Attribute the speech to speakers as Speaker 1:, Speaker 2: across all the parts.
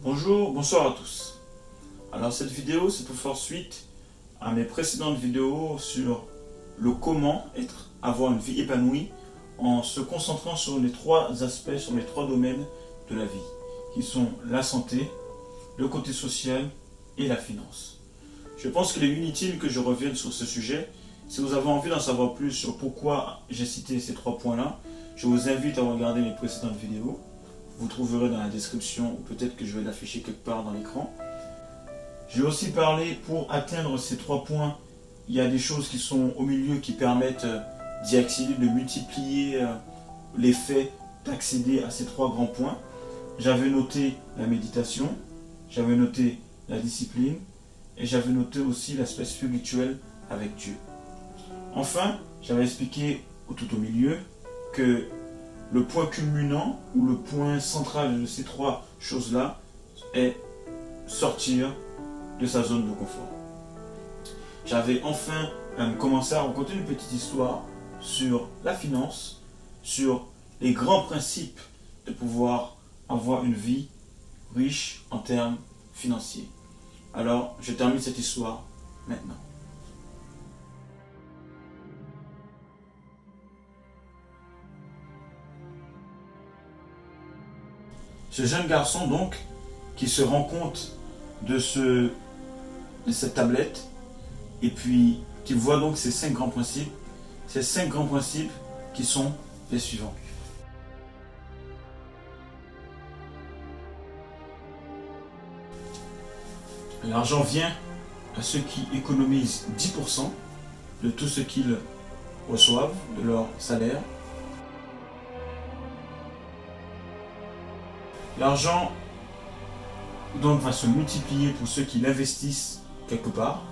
Speaker 1: Bonjour, bonsoir à tous. Alors cette vidéo c'est pour faire suite à mes précédentes vidéos sur le comment avoir une vie épanouie en se concentrant sur les trois aspects, sur les trois domaines de la vie, qui sont la santé, le côté social et la finance. Je pense qu'il est inutile que je revienne sur ce sujet. Si vous avez envie d'en savoir plus sur pourquoi j'ai cité ces trois points-là, je vous invite à regarder mes précédentes vidéos. Vous trouverez dans la description, ou peut-être que je vais l'afficher quelque part dans l'écran. J'ai aussi parlé, pour atteindre ces trois points, il y a des choses qui sont au milieu qui permettent d'y accéder, de multiplier l'effet d'accéder à ces trois grands points. J'avais noté la méditation, j'avais noté la discipline, et j'avais noté aussi l'aspect spirituel avec Dieu. Enfin, j'avais expliqué tout au milieu que le point culminant ou le point central de ces trois choses-là est sortir de sa zone de confort. J'avais enfin commencé à raconter une petite histoire sur la finance, sur les grands principes de pouvoir avoir une vie riche en termes financiers. Alors, je termine cette histoire maintenant. Ce jeune garçon donc, qui se rend compte de cette tablette, et puis qui voit donc ces cinq grands principes qui sont les suivants. L'argent vient à ceux qui économisent 10% de tout ce qu'ils reçoivent de leur salaire. L'argent donc va se multiplier pour ceux qui l'investissent quelque part.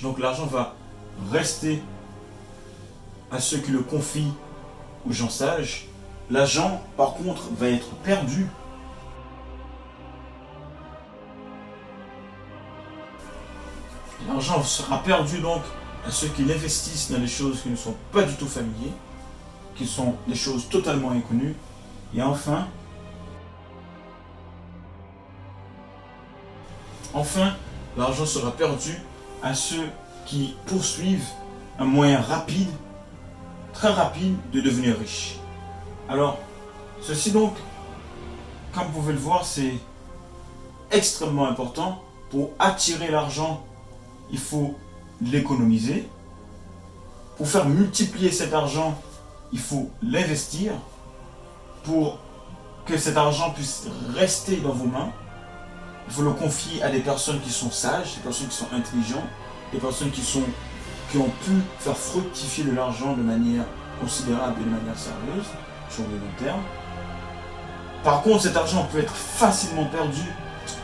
Speaker 1: Donc l'argent va rester à ceux qui le confient aux gens sages. L'argent par contre va être perdu. L'argent sera perdu donc à ceux qui l'investissent dans des choses qui ne sont pas du tout familiers, qui sont des choses totalement inconnues. Et enfin, l'argent sera perdu à ceux qui poursuivent un moyen rapide, très rapide, de devenir riche. Alors, ceci donc, comme vous pouvez le voir, c'est extrêmement important. Pour attirer l'argent, il faut l'économiser. Pour faire multiplier cet argent, il faut l'investir. Pour que cet argent puisse rester dans vos mains, il faut le confier à des personnes qui sont sages, des personnes qui sont intelligentes, des personnes qui ont pu faire fructifier de l'argent de manière considérable et de manière sérieuse sur le long terme. Par contre, cet argent peut être facilement perdu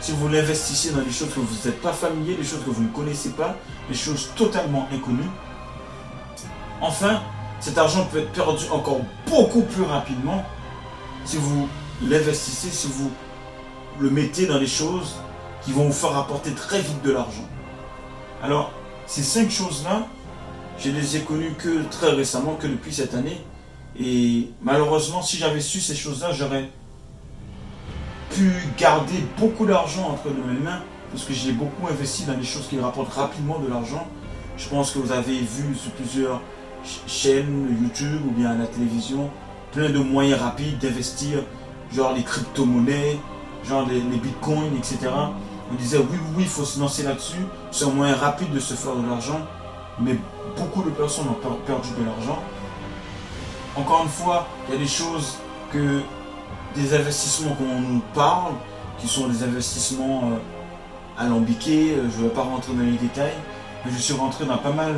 Speaker 1: si vous l'investissez dans des choses que vous n'êtes pas familier, des choses que vous ne connaissez pas, des choses totalement inconnues. Enfin, cet argent peut être perdu encore beaucoup plus rapidement si vous l'investissez, si vous le mettez dans des choses qui vont vous faire rapporter très vite de l'argent. Alors, ces cinq choses-là, je ne les ai connues que très récemment, que depuis cette année. Et malheureusement, si j'avais su ces choses-là, j'aurais pu garder beaucoup d'argent entre mes mains, parce que j'ai beaucoup investi dans des choses qui rapportent rapidement de l'argent. Je pense que vous avez vu sur plusieurs chaînes YouTube ou bien à la télévision, plein de moyens rapides d'investir, genre les crypto-monnaies, genre les bitcoins, etc. On disait oui, il faut se lancer là-dessus, c'est un moyen rapide de se faire de l'argent, mais beaucoup de personnes ont perdu de l'argent. Encore une fois, il y a des choses des investissements qu'on nous parle, qui sont des investissements alambiqués, je ne vais pas rentrer dans les détails, mais je suis rentré dans pas mal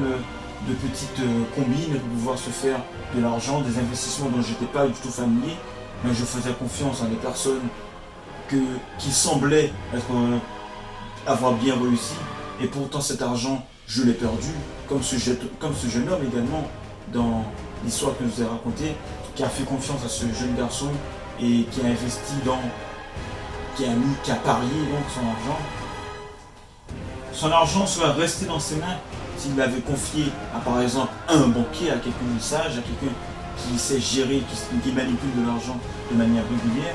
Speaker 1: de petites combines pour pouvoir se faire de l'argent, des investissements dont je n'étais pas du tout familier, mais je faisais confiance à des personnes qui semblaient avoir bien réussi, et pourtant cet argent, je l'ai perdu, comme ce jeune homme également, dans l'histoire que je vous ai racontée, qui a fait confiance à ce jeune garçon et qui a investi qui a parié donc son argent. Son argent serait resté dans ses mains s'il l'avait confié à, par exemple, un banquier, à quelqu'un de sage, à quelqu'un qui sait gérer, qui manipule de l'argent de manière régulière,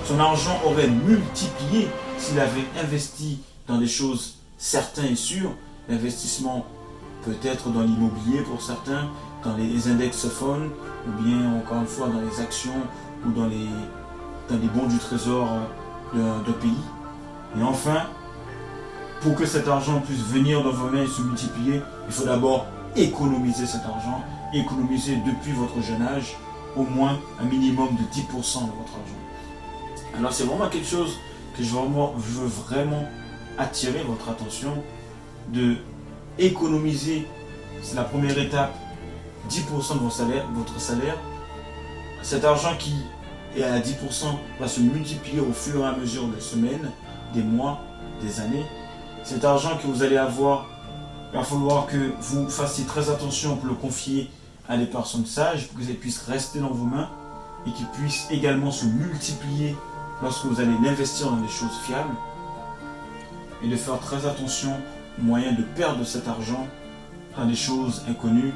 Speaker 1: son argent aurait multiplié s'il avait investi dans des choses certaines et sûres. L'investissement peut-être dans l'immobilier pour certains, dans les index funds, ou bien encore une fois dans les actions ou dans les bons du trésor d'un pays. Et enfin, pour que cet argent puisse venir dans vos mains et se multiplier, il faut d'abord économiser cet argent, économiser depuis votre jeune âge au moins un minimum de 10% de votre argent. Alors c'est vraiment quelque chose que je veux vraiment attirer votre attention, de économiser, c'est la première étape, 10% de votre salaire. Cet argent qui est à 10% va se multiplier au fur et à mesure des semaines, des mois, des années. Cet argent que vous allez avoir, il va falloir que vous fassiez très attention pour le confier à des personnes sages, pour que ça puisse rester dans vos mains et qu'il puisse également se multiplier lorsque vous allez l'investir dans des choses fiables. Et de faire très attention au moyen de perdre cet argent dans des choses inconnues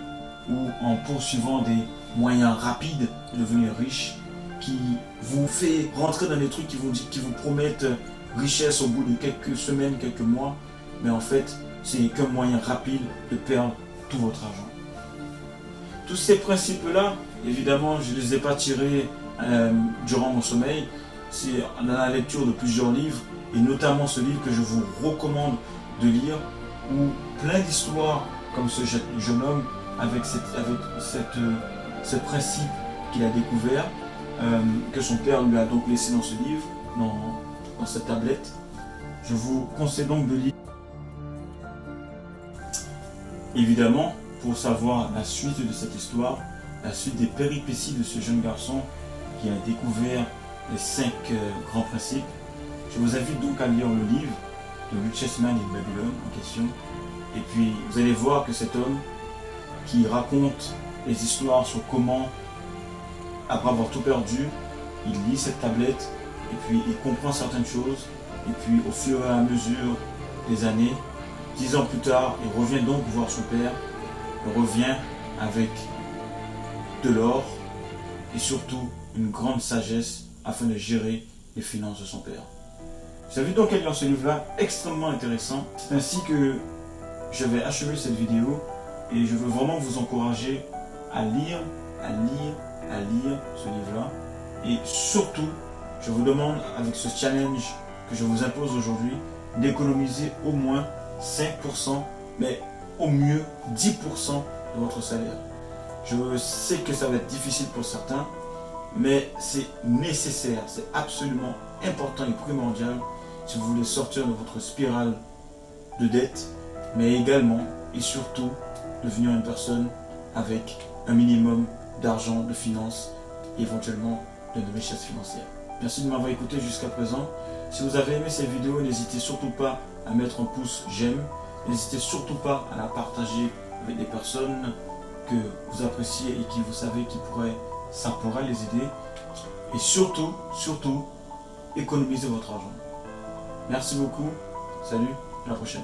Speaker 1: ou en poursuivant des moyens rapides de devenir riche qui vous fait rentrer dans des trucs qui vous promettent richesse au bout de quelques semaines, quelques mois, mais en fait c'est qu'un moyen rapide de perdre tout votre argent. Tous ces principes-là, évidemment, je ne les ai pas tirés durant mon sommeil, c'est dans la lecture de plusieurs livres, et notamment ce livre que je vous recommande de lire, où plein d'histoires comme ce jeune homme avec ce principe qu'il a découvert, que son père lui a donc laissé dans ce livre, dans cette tablette. Je vous conseille donc de lire. Évidemment, pour savoir la suite de cette histoire, la suite des péripéties de ce jeune garçon qui a découvert les 5 grands principes, je vous invite donc à lire le livre de Richest Man in Babylon en question. Et puis vous allez voir que cet homme qui raconte les histoires sur comment, après avoir tout perdu, il lit cette tablette et puis il comprend certaines choses. Et puis au fur et à mesure des années, 10 ans plus tard, il revient donc voir son père. Il revient avec de l'or et surtout une grande sagesse afin de gérer les finances de son père. Vous avez donc à lire ce livre-là, extrêmement intéressant. C'est ainsi que je vais achever cette vidéo et je veux vraiment vous encourager à lire ce livre-là. Et surtout, je vous demande avec ce challenge que je vous impose aujourd'hui d'économiser au moins 5%, mais au mieux 10% de votre salaire. Je sais que ça va être difficile pour certains, mais c'est nécessaire, c'est absolument important et primordial si vous voulez sortir de votre spirale de dette, mais également et surtout devenir une personne avec un minimum d'argent, de finances, et éventuellement de richesse financière. Merci de m'avoir écouté jusqu'à présent. Si vous avez aimé cette vidéo, n'hésitez surtout pas à mettre un pouce j'aime. N'hésitez surtout pas à la partager avec des personnes que vous appréciez et qui vous savez ça pourrait les aider. Et surtout, économisez votre argent. Merci beaucoup. Salut, à la prochaine.